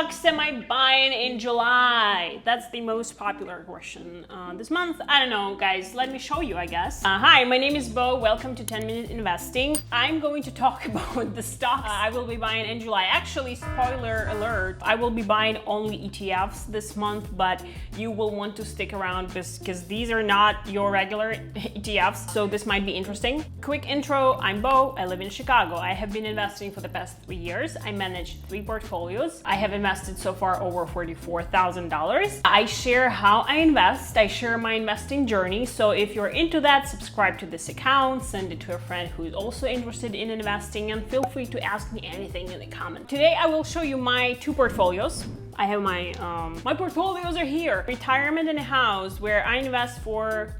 stocks am I buying in July? That's the most popular question this month. I don't know, guys. Let me show you, I guess. Hi, my name is Bo. Welcome to 10-Minute Investing. I'm going to talk about the stocks I will be buying in July. Actually, spoiler alert, I will be buying only ETFs this month, but you will want to stick around because these are not your regular ETFs, so this might be interesting. Quick intro, I'm Bo. I live in Chicago. I have been investing for the past 3 years. I manage 3 portfolios. I have invested so far over $44,000. I share how I invest. I share my investing journey. So if you're into that, subscribe to this account, send it to a friend who is also interested in investing, and feel free to ask me anything in the comments. Today, I will show you my 2 portfolios. I have my portfolios are here. Retirement and a house, where I invest for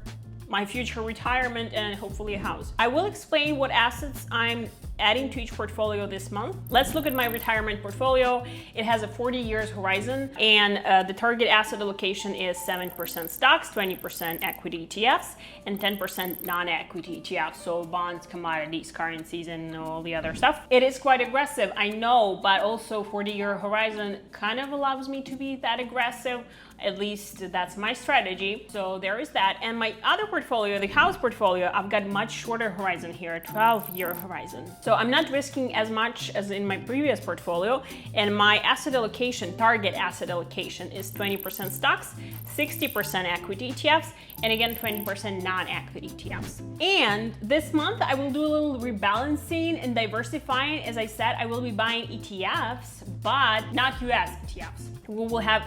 my future retirement and hopefully a house. I will explain what assets I'm adding to each portfolio this month. Let's look at my retirement portfolio. It has a 40 years horizon, and the target asset allocation is 7% stocks, 20% equity ETFs, and 10% non-equity ETFs, so bonds, commodities, currencies, and all the other stuff. It is quite aggressive, I know, but also 40-year horizon kind of allows me to be that aggressive. At least that's my strategy. So there is that. And my other portfolio, the house portfolio, I've got much shorter horizon here, a 12-year horizon. So I'm not risking as much as in my previous portfolio. And my asset allocation, target asset allocation, is 20% stocks, 60% equity ETFs, and again, 20% non-equity ETFs. And this month, I will do a little rebalancing and diversifying. As I said, I will be buying ETFs, but not US ETFs. We will have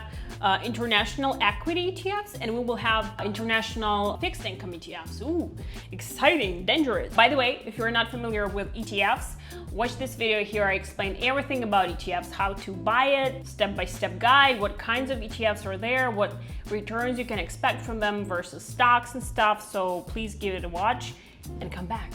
international equity ETFs, and we will have international fixed income ETFs. Ooh, exciting, dangerous. By the way, if you're not familiar with ETFs, watch this video here. I explain everything about ETFs, how to buy it, step-by-step guide, what kinds of ETFs are there, what returns you can expect from them versus stocks and stuff. So please give it a watch and come back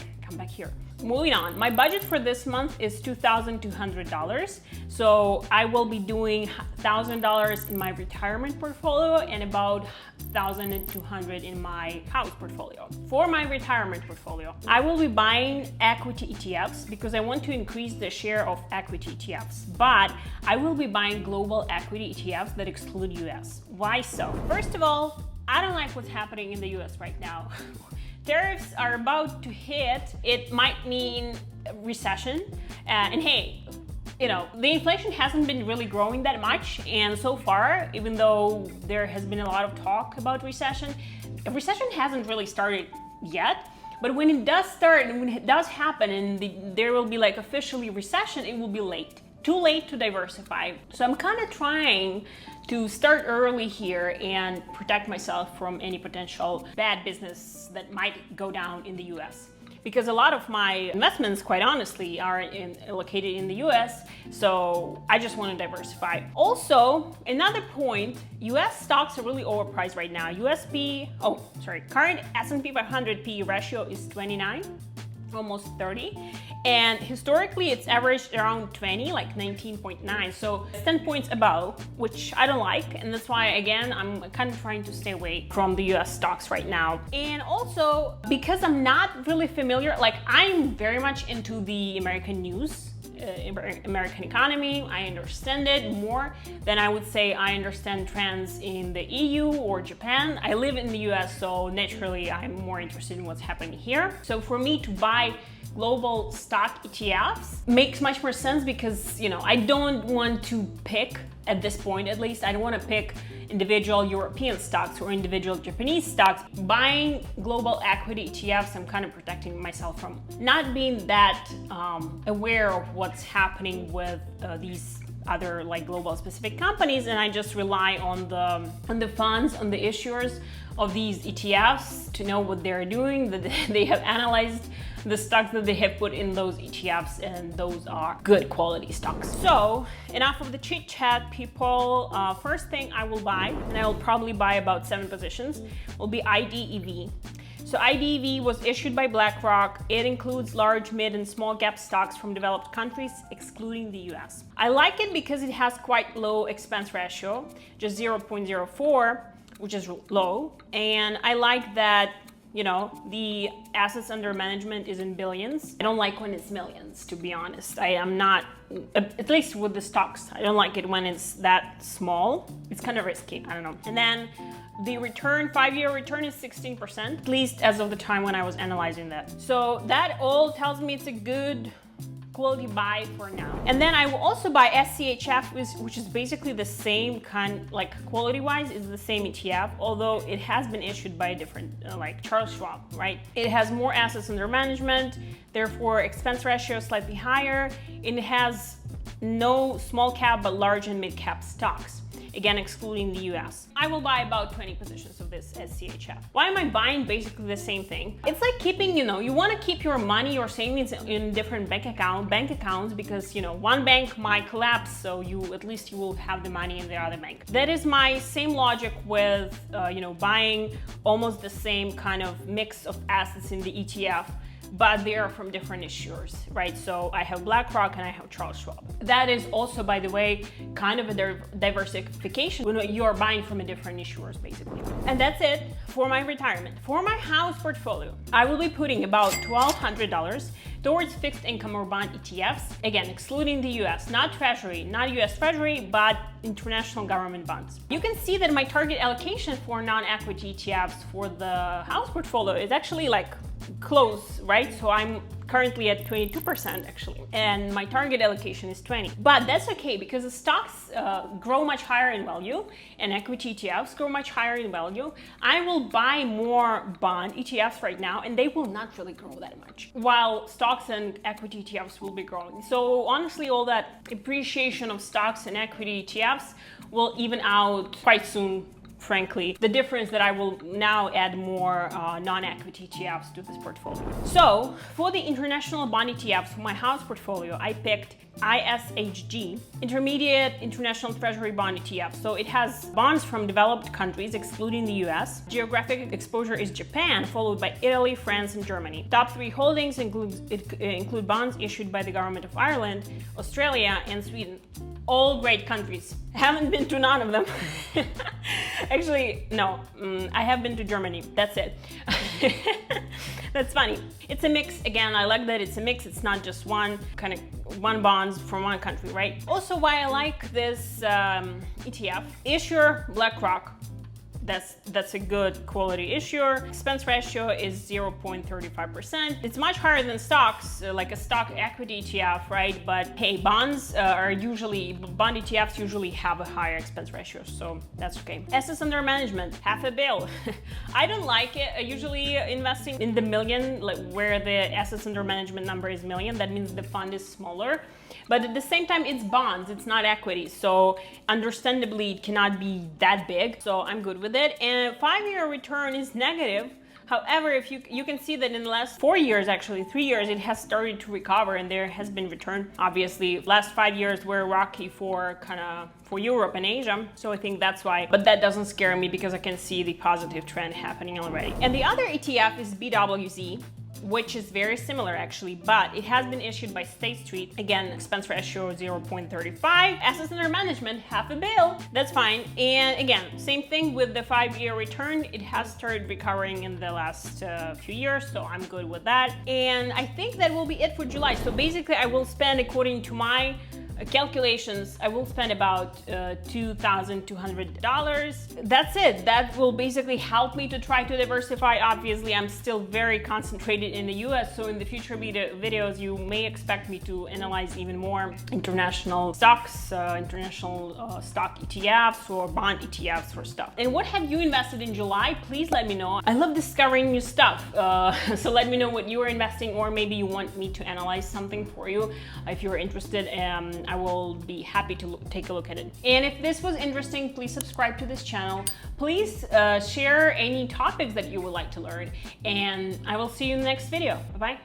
here. Moving on, my budget for this month is $2,200. So I will be doing $1,000 in my retirement portfolio and about $1,200 in my house portfolio. For my retirement portfolio, I will be buying equity ETFs because I want to increase the share of equity ETFs, but I will be buying global equity ETFs that exclude US. Why so? First of all, I don't like what's happening in the US right now. Tariffs are about to hit. It might mean recession. And hey, you know, the inflation hasn't been really growing that much. And so far, even though there has been a lot of talk about recession, a recession hasn't really started yet. But when it does start and when it does happen and there will be like officially recession, it will be late. Too late to diversify. So I'm kind of trying to start early here and protect myself from any potential bad business that might go down in the US. Because a lot of my investments, quite honestly, are located in the US, so I just want to diversify. Also, another point, US stocks are really overpriced right now. Current S&P 500 PE ratio is 29, almost 30. And historically, it's averaged around 20, like 19.9. So 10 points above, which I don't like. And that's why, again, I'm kind of trying to stay away from the US stocks right now. And also, because I'm not really familiar, like I'm very much into the American news, American economy. I understand it more than I would say I understand trends in the EU or Japan. I live in the US, so naturally I'm more interested in what's happening here. So for me to buy global stock ETFs makes much more sense because, you know, I don't want to pick, at this point at least, I don't want to pick individual European stocks or individual Japanese stocks. Buying global equity ETFs, I'm kind of protecting myself from not being that aware of what's happening with these other like global specific companies, and I just rely on the funds, on the issuers of these ETFs to know what they're doing, that they have analyzed the stocks that they have put in those ETFs, and those are good quality stocks. So enough of the chit chat, people. First thing I will buy, and I will probably buy about 7 positions, will be IDEV. So IDEV was issued by BlackRock. It includes large, mid, and small cap stocks from developed countries, excluding the US. I like it because it has quite low expense ratio, just 0.04, which is low. And I like that, you know, the assets under management is in billions. I don't like when it's millions, to be honest. I am not at least with the stocks. I don't like it when it's that small. It's kind of risky, I don't know. And then the return, 5-year return is 16%, at least as of the time when I was analyzing that. So that all tells me it's a good quality buy for now. And then I will also buy SCHF, which is basically the same kind, like quality-wise, is the same ETF, although it has been issued by a different, like Charles Schwab, right? It has more assets under management, therefore expense ratio is slightly higher. It has no small cap but large and mid cap stocks, again excluding the US. I will buy about 20 positions of this SCHF. Why am I buying basically the same thing? It's like keeping, you want to keep your money or savings in different bank accounts because, one bank might collapse, so at least you will have the money in the other bank. That is my same logic with, buying almost the same kind of mix of assets in the ETF, but they are from different issuers, right? So I have BlackRock and I have Charles Schwab. That is also, by the way, kind of a diversification when you are buying from a different issuers, basically. And that's it for my retirement. For my house portfolio, I will be putting about $1,200 towards fixed income or bond ETFs, again, excluding the US, not Treasury, not US Treasury, but international government bonds. You can see that my target allocation for non-equity ETFs for the house portfolio is actually like close, right? So I'm currently at 22% actually, and my target allocation is 20. But that's okay because the stocks grow much higher in value and equity ETFs grow much higher in value. I will buy more bond ETFs right now and they will not really grow that much, while stocks and equity ETFs will be growing. So honestly, all that appreciation of stocks and equity ETFs will even out quite soon. Frankly, the difference that I will now add more non-equity ETFs to this portfolio. So for the international bond ETFs for my house portfolio, I picked ISHG, Intermediate International Treasury Bond ETF. So it has bonds from developed countries, excluding the US. Geographic exposure is Japan, followed by Italy, France, and Germany. Top 3 holdings include bonds issued by the government of Ireland, Australia, and Sweden. All great countries. Haven't been to none of them. Actually, no, I have been to Germany. That's it. That's funny. It's a mix. Again, I like that it's a mix. It's not just one bonds from one country, right? Also, why I like this ETF, issuer BlackRock. That's a good quality issuer. Expense ratio is 0.35%. It's much higher than stocks, like a stock equity ETF, right? But hey, bond ETFs usually have a higher expense ratio, so that's okay. Assets under management, $500 million. I don't like it. Usually investing in the million, like where the assets under management number is million, that means the fund is smaller. But at the same time, it's bonds, it's not equity. So understandably, it cannot be that big. So I'm good with it. And 5-year return is negative. However, if you can see that in the last 4 years, actually 3 years, it has started to recover and there has been return. Obviously, last 5 years were rocky for Europe and Asia. So I think that's why, but that doesn't scare me because I can see the positive trend happening already. And the other ETF is BWZ, which is very similar actually, but it has been issued by State Street. Again, expense ratio 0.35, assets under management $500 million. That's fine. And again, same thing with the 5-year return. It has started recovering in the last few years, so I'm good with that. And I think that will be it for July. So basically, I will spend, according to my calculations, I will spend about $2,200. That's it. That will basically help me to try to diversify. Obviously, I'm still very concentrated in the US, so in the future videos, you may expect me to analyze even more international stocks, international stock ETFs or bond ETFs or stuff. And what have you invested in July? Please let me know. I love discovering new stuff. So let me know what you are investing, or maybe you want me to analyze something for you. If you're interested, I will be happy to take a look at it. And if this was interesting, please subscribe to this channel. Please share any topics that you would like to learn, and I will see you in the next video. Bye-bye.